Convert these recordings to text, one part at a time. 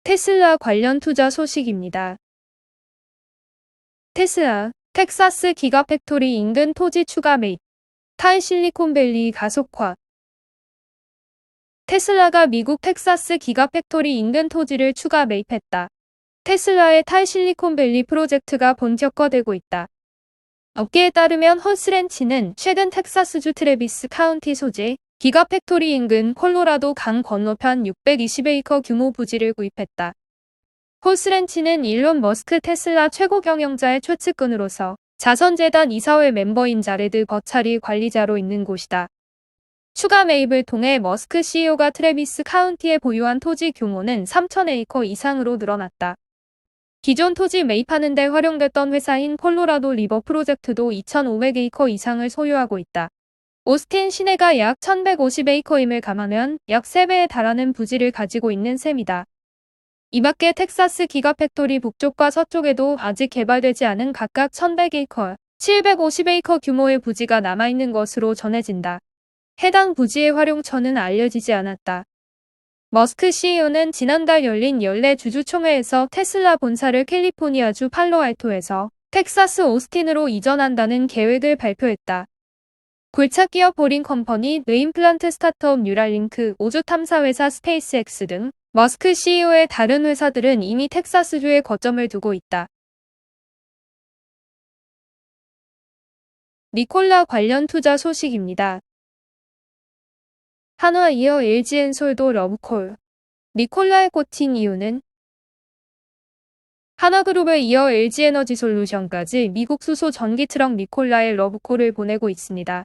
테슬라 관련 투자 소식입니다. 테슬라, 텍사스 기가팩토리 인근 토지 추가 매입, 타이 실리콘밸리 가속화. 테슬라가 미국 텍사스 기가팩토리 인근 토지를 추가 매입했다. 테슬라의 타이 실리콘밸리 프로젝트가 본격화되고 있다. 업계에 따르면 홀스렌치는 최근 텍사스주 트래비스 카운티 소재 기가팩토리 인근 콜로라도 강 건너편 620에이커 규모 부지를 구입했다. 홀스렌치는 일론 머스크 테슬라 최고 경영자의 최측근으로서 자선재단 이사회 멤버인 자레드 버찰이 관리자로 있는 곳이다. 추가 매입을 통해 머스크 CEO가 트래비스 카운티에 보유한 토지 규모는 3,000에이커 이상으로 늘어났다. 기존 토지 매입하는 데 활용됐던 회사인 콜로라도 리버 프로젝트도 2,500에이커 이상을 소유하고 있다. 오스틴 시내가 약 1,150에이커임을 감하면 약 3배에 달하는 부지를 가지고 있는 셈이다. 이 밖에 텍사스 기가팩토리 북쪽과 서쪽에도 아직 개발되지 않은 각각 1,100에이커, 750에이커 규모의 부지가 남아있는 것으로 전해진다. 해당 부지의 활용처는 알려지지 않았다. 머스크 CEO는 지난달 열린 연례 주주총회에서 테슬라 본사를 캘리포니아주 팔로알토에서 텍사스 오스틴으로 이전한다는 계획을 발표했다. 굴착 기업 보링 컴퍼니, 뇌임플란트 스타트업 뉴랄링크, 우주 탐사 회사 스페이스X 등 머스크 CEO의 다른 회사들은 이미 텍사스주에 거점을 두고 있다. 니콜라 관련 투자 소식입니다. 한화 이어 LG엔솔도 러브콜. 니콜라에 꽂힌 이유는 한화그룹에 이어 LG에너지솔루션까지 미국 수소 전기트럭 니콜라에 러브콜을 보내고 있습니다.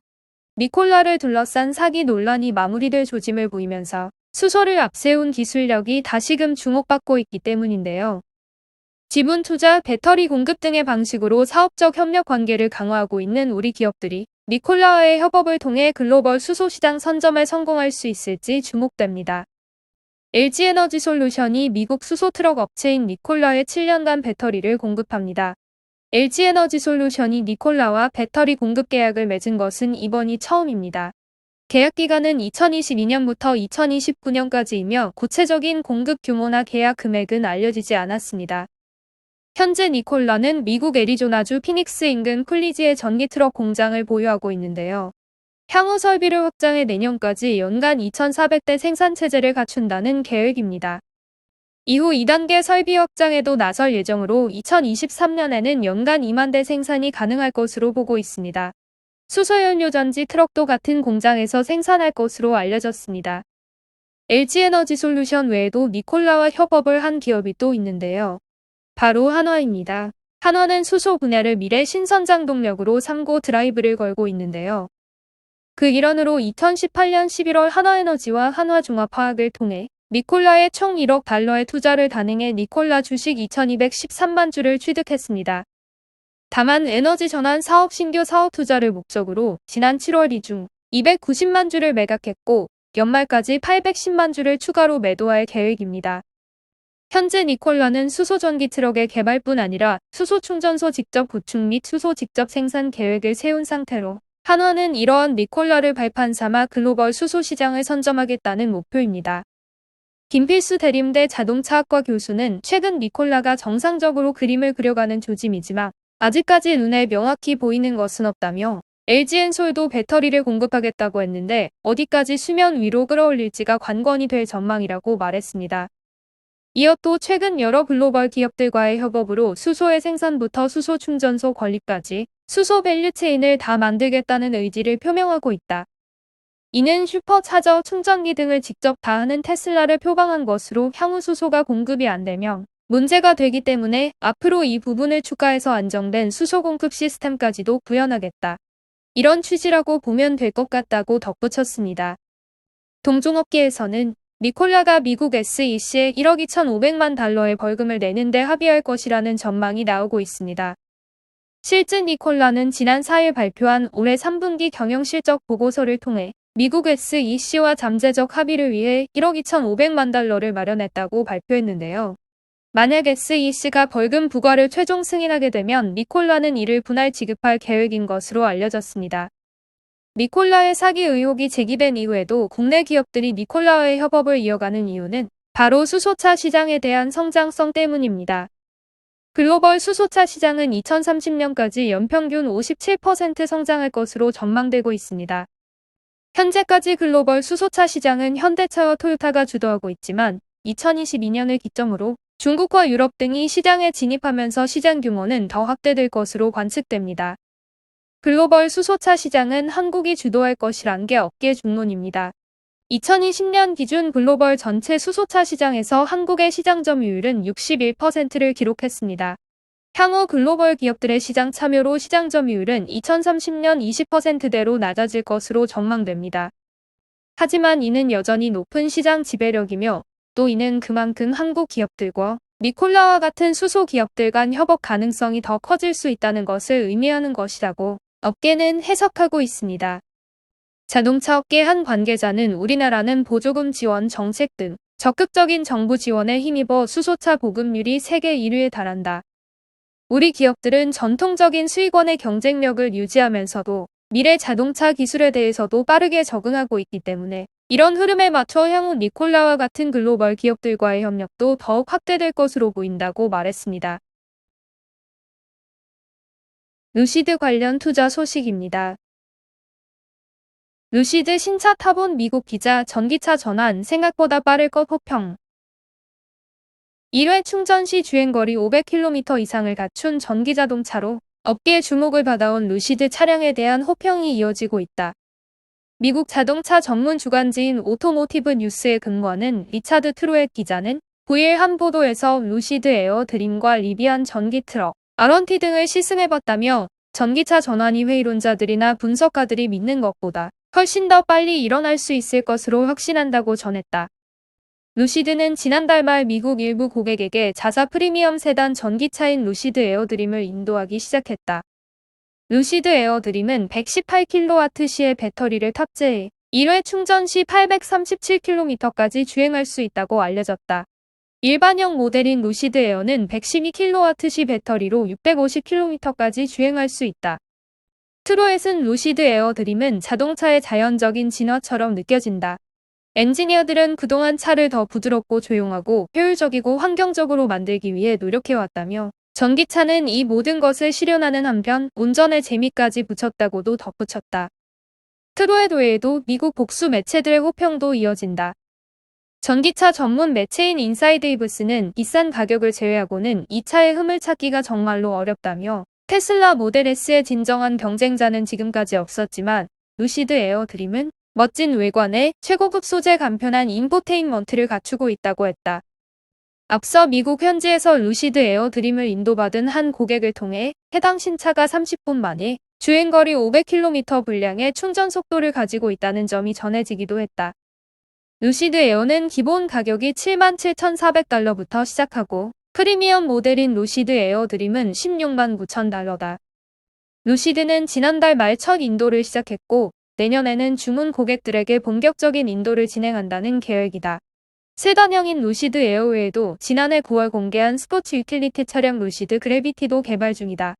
니콜라를 둘러싼 사기 논란이 마무리될 조짐을 보이면서 수소를 앞세운 기술력이 다시금 주목받고 있기 때문인데요. 지분 투자, 배터리 공급 등의 방식으로 사업적 협력 관계를 강화하고 있는 우리 기업들이 니콜라와의 협업을 통해 글로벌 수소 시장 선점에 성공할 수 있을지 주목됩니다. LG에너지솔루션이 미국 수소 트럭 업체인 니콜라에 7년간 배터리를 공급합니다. LG에너지솔루션이 니콜라와 배터리 공급 계약을 맺은 것은 이번이 처음입니다. 계약 기간은 2022년부터 2029년까지이며 구체적인 공급 규모나 계약 금액은 알려지지 않았습니다. 현재 니콜라는 미국 애리조나주 피닉스 인근 쿨리지의 전기 트럭 공장을 보유하고 있는데요. 향후 설비를 확장해 내년까지 연간 2,400대 생산 체제를 갖춘다는 계획입니다. 이후 2단계 설비 확장에도 나설 예정으로 2023년에는 연간 2만 대 생산이 가능할 것으로 보고 있습니다. 수소연료전지 트럭도 같은 공장에서 생산할 것으로 알려졌습니다. LG에너지솔루션 외에도 니콜라와 협업을 한 기업이 또 있는데요. 바로 한화입니다. 한화는 수소 분야를 미래 신선장 동력으로 삼고 드라이브를 걸고 있는데요. 그 일환으로 2018년 11월 한화에너지와 한화종합화학을 통해 니콜라에 총 1억 달러의 투자를 단행해 니콜라 주식 2,213만 주를 취득했습니다. 다만 에너지 전환 사업 신규 사업 투자를 목적으로 지난 7월 이중 290만 주를 매각했고 연말까지 810만 주를 추가로 매도할 계획입니다. 현재 니콜라는 수소 전기 트럭의 개발뿐 아니라 수소 충전소 직접 구축 및 수소 직접 생산 계획을 세운 상태로 한화는 이러한 니콜라를 발판 삼아 글로벌 수소 시장을 선점하겠다는 목표입니다. 김필수 대림대 자동차학과 교수는 최근 니콜라가 정상적으로 그림을 그려가는 조짐이지만 아직까지 눈에 명확히 보이는 것은 없다며 LG엔솔도 배터리를 공급하겠다고 했는데 어디까지 수면 위로 끌어올릴지가 관건이 될 전망이라고 말했습니다. 이어 또 최근 여러 글로벌 기업들과의 협업으로 수소의 생산부터 수소 충전소 건립까지 수소 밸류체인을 다 만들겠다는 의지를 표명하고 있다. 이는 슈퍼차저, 충전기 등을 직접 다 하는 테슬라를 표방한 것으로 향후 수소가 공급이 안 되면 문제가 되기 때문에 앞으로 이 부분을 추가해서 안정된 수소 공급 시스템까지도 구현하겠다. 이런 취지라고 보면 될 것 같다고 덧붙였습니다. 동종업계에서는 니콜라가 미국 SEC에 1억 2,500만 달러의 벌금을 내는데 합의할 것이라는 전망이 나오고 있습니다. 실제 니콜라는 지난 4일 발표한 올해 3분기 경영실적 보고서를 통해 미국 SEC와 잠재적 합의를 위해 1억 2,500만 달러를 마련했다고 발표했는데요. 만약 SEC가 벌금 부과를 최종 승인하게 되면 니콜라는 이를 분할 지급할 계획인 것으로 알려졌습니다. 니콜라의 사기 의혹이 제기된 이후에도 국내 기업들이 니콜라와의 협업을 이어가는 이유는 바로 수소차 시장에 대한 성장성 때문입니다. 글로벌 수소차 시장은 2030년까지 연평균 57% 성장할 것으로 전망되고 있습니다. 현재까지 글로벌 수소차 시장은 현대차와 토요타가 주도하고 있지만 2022년을 기점으로 중국과 유럽 등이 시장에 진입하면서 시장 규모는 더 확대될 것으로 관측됩니다. 글로벌 수소차 시장은 한국이 주도할 것이란 게 업계 중론입니다. 2020년 기준 글로벌 전체 수소차 시장에서 한국의 시장 점유율은 61%를 기록했습니다. 향후 글로벌 기업들의 시장 참여로 시장 점유율은 2030년 20%대로 낮아질 것으로 전망됩니다. 하지만 이는 여전히 높은 시장 지배력이며 또 이는 그만큼 한국 기업들과 니콜라와 같은 수소 기업들 간 협업 가능성이 더 커질 수 있다는 것을 의미하는 것이라고 업계는 해석하고 있습니다. 자동차 업계 한 관계자는 우리나라는 보조금 지원 정책 등 적극적인 정부 지원에 힘입어 수소차 보급률이 세계 1위에 달한다. 우리 기업들은 전통적인 수익원의 경쟁력을 유지하면서도 미래 자동차 기술에 대해서도 빠르게 적응하고 있기 때문에 이런 흐름에 맞춰 향후 니콜라와 같은 글로벌 기업들과의 협력도 더욱 확대될 것으로 보인다고 말했습니다. 루시드 관련 투자 소식입니다. 루시드 신차 타본 미국 기자 전기차 전환 생각보다 빠를 것 호평. 1회 충전 시 주행거리 500km 이상을 갖춘 전기자동차로 업계의 주목을 받아온 루시드 차량에 대한 호평이 이어지고 있다. 미국 자동차 전문 주간지인 오토모티브 뉴스에 근무하는 리차드 트로엣 기자는 9일 한 보도에서 루시드 에어 드림과 리비안 전기 트럭, R1T 등을 시승해봤다며 전기차 전환이 회의론자들이나 분석가들이 믿는 것보다 훨씬 더 빨리 일어날 수 있을 것으로 확신한다고 전했다. 루시드는 지난달 말 미국 일부 고객에게 자사 프리미엄 세단 전기차인 루시드 에어드림을 인도하기 시작했다. 루시드 에어드림은 118kWh의 배터리를 탑재해 1회 충전 시 837km까지 주행할 수 있다고 알려졌다. 일반형 모델인 루시드 에어는 112kWh 배터리로 650km까지 주행할 수 있다. 트로엣은 루시드 에어 드림은 자동차의 자연적인 진화처럼 느껴진다. 엔지니어들은 그동안 차를 더 부드럽고 조용하고 효율적이고 환경적으로 만들기 위해 노력해왔다며 전기차는 이 모든 것을 실현하는 한편 운전의 재미까지 붙였다고도 덧붙였다. 트로엣 외에도 미국 복수 매체들의 호평도 이어진다. 전기차 전문 매체인 인사이드 이브스는 비싼 가격을 제외하고는 이 차의 흠을 찾기가 정말로 어렵다며 테슬라 모델 S의 진정한 경쟁자는 지금까지 없었지만 루시드 에어 드림은 멋진 외관에 최고급 소재 간편한 인포테인먼트를 갖추고 있다고 했다. 앞서 미국 현지에서 루시드 에어 드림을 인도받은 한 고객을 통해 해당 신차가 30분 만에 주행거리 500km 분량의 충전 속도를 가지고 있다는 점이 전해지기도 했다. 루시드 에어는 기본 가격이 77,400달러부터 시작하고 프리미엄 모델인 루시드 에어 드림은 169,000달러다. 루시드는 지난달 말 첫 인도를 시작했고 내년에는 주문 고객들에게 본격적인 인도를 진행한다는 계획이다. 세단형인 루시드 에어 외에도 지난해 9월 공개한 스포츠 유틸리티 차량 루시드 그래비티도 개발 중이다.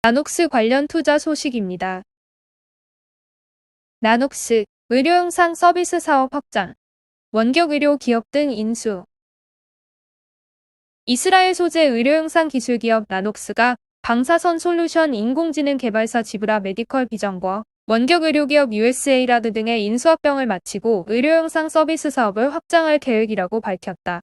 나녹스 관련 투자 소식입니다. 나녹스, 의료영상 서비스 사업 확장, 원격 의료 기업 등 인수. 이스라엘 소재 의료영상 기술 기업 나녹스가 방사선 솔루션 인공지능 개발사 지브라 메디컬 비전과 원격 의료기업 USA라드 등의 인수합병을 마치고 의료영상 서비스 사업을 확장할 계획이라고 밝혔다.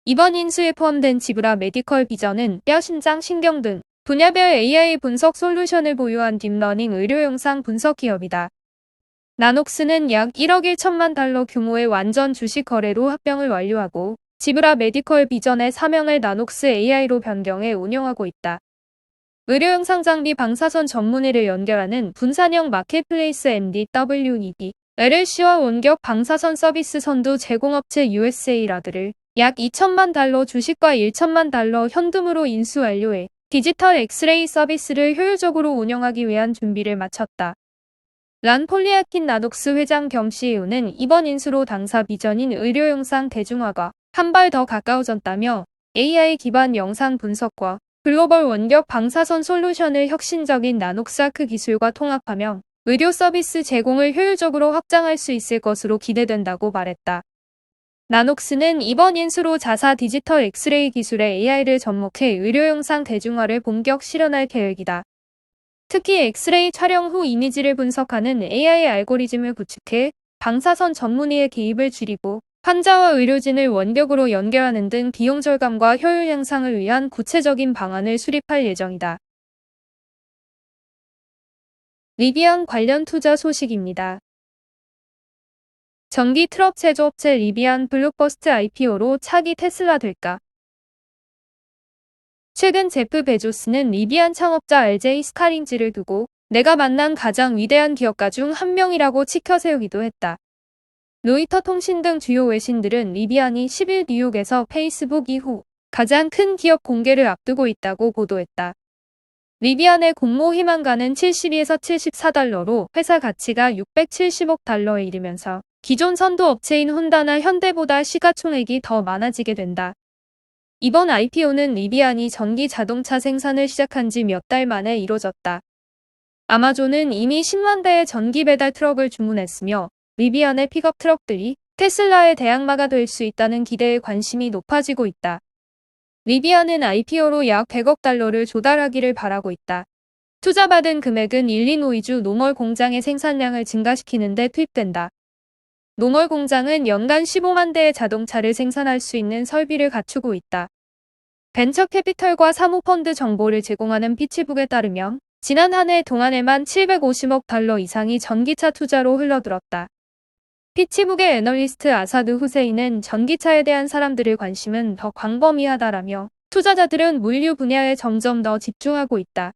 이번 인수에 포함된 지브라 메디컬 비전은 뼈, 심장, 신경 등 분야별 AI 분석 솔루션을 보유한 딥러닝 의료영상 분석 기업이다. 나녹스는 약 1억 1천만 달러 규모의 완전 주식 거래로 합병을 완료하고 지브라 메디컬 비전의 사명을 나녹스 AI로 변경해 운영하고 있다. 의료영상 장비 방사선 전문의를 연결하는 분산형 마켓플레이스 MDWEB, LLC와 원격 방사선 서비스 선두 제공업체 USA라드를 약 2천만 달러 주식과 1천만 달러 현금으로 인수 완료해 디지털 엑스레이 서비스를 효율적으로 운영하기 위한 준비를 마쳤다. 란 폴리아킨 나녹스 회장 겸 CEO는 이번 인수로 당사 비전인 의료영상 대중화가 한 발 더 가까워졌다며 AI 기반 영상 분석과 글로벌 원격 방사선 솔루션을 혁신적인 나녹스아크 기술과 통합하며 의료 서비스 제공을 효율적으로 확장할 수 있을 것으로 기대된다고 말했다. 나녹스는 이번 인수로 자사 디지털 엑스레이 기술의 AI를 접목해 의료 영상 대중화를 본격 실현할 계획이다. 특히 엑스레이 촬영 후 이미지를 분석하는 AI 알고리즘을 구축해 방사선 전문의의 개입을 줄이고 환자와 의료진을 원격으로 연결하는 등 비용 절감과 효율 향상을 위한 구체적인 방안을 수립할 예정이다. 리비안 관련 투자 소식입니다. 전기 트럭 제조업체 리비안 블록버스트 IPO로 차기 테슬라 될까? 최근 제프 베조스는 리비안 창업자 RJ 스카링즈를 두고 내가 만난 가장 위대한 기업가 중 한 명이라고 치켜 세우기도 했다. 로이터 통신 등 주요 외신들은 리비안이 10일 뉴욕에서 페이스북 이후 가장 큰 기업 공개를 앞두고 있다고 보도했다. 리비안의 공모 희망가는 72에서 74달러로 회사 가치가 670억 달러에 이르면서 기존 선도 업체인 혼다나 현대보다 시가총액이 더 많아지게 된다. 이번 IPO는 리비안이 전기 자동차 생산을 시작한 지 몇 달 만에 이뤄졌다. 아마존은 이미 10만 대의 전기 배달 트럭을 주문했으며 리비안의 픽업 트럭들이 테슬라의 대항마가 될 수 있다는 기대에 관심이 높아지고 있다. 리비안은 IPO로 약 100억 달러를 조달하기를 바라고 있다. 투자받은 금액은 일리노이주 노멀 공장의 생산량을 증가시키는 데 투입된다. 노멀 공장은 연간 15만 대의 자동차를 생산할 수 있는 설비를 갖추고 있다. 벤처 캐피털과 사모펀드 정보를 제공하는 피치북에 따르면 지난 한 해 동안에만 750억 달러 이상이 전기차 투자로 흘러들었다. 피치북의 애널리스트 아사드 후세인은 전기차에 대한 사람들의 관심은 더 광범위하다라며 투자자들은 물류 분야에 점점 더 집중하고 있다.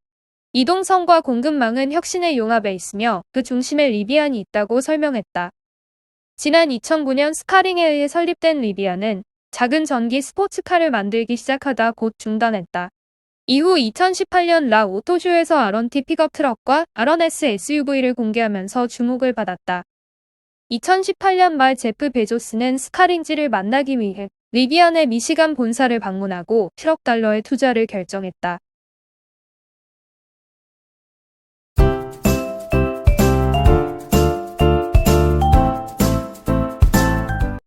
이동성과 공급망은 혁신의 용합에 있으며 그 중심에 리비안이 있다고 설명했다. 지난 2009년 스카링에 의해 설립된 리비안은 작은 전기 스포츠카를 만들기 시작하다 곧 중단했다. 이후 2018년 라 오토쇼에서 R1T 픽업 트럭과 R1S SUV를 공개하면서 주목을 받았다. 2018년 말 제프 베조스는 스카링즈를 만나기 위해 리비안의 미시간 본사를 방문하고 7억 달러의 투자를 결정했다.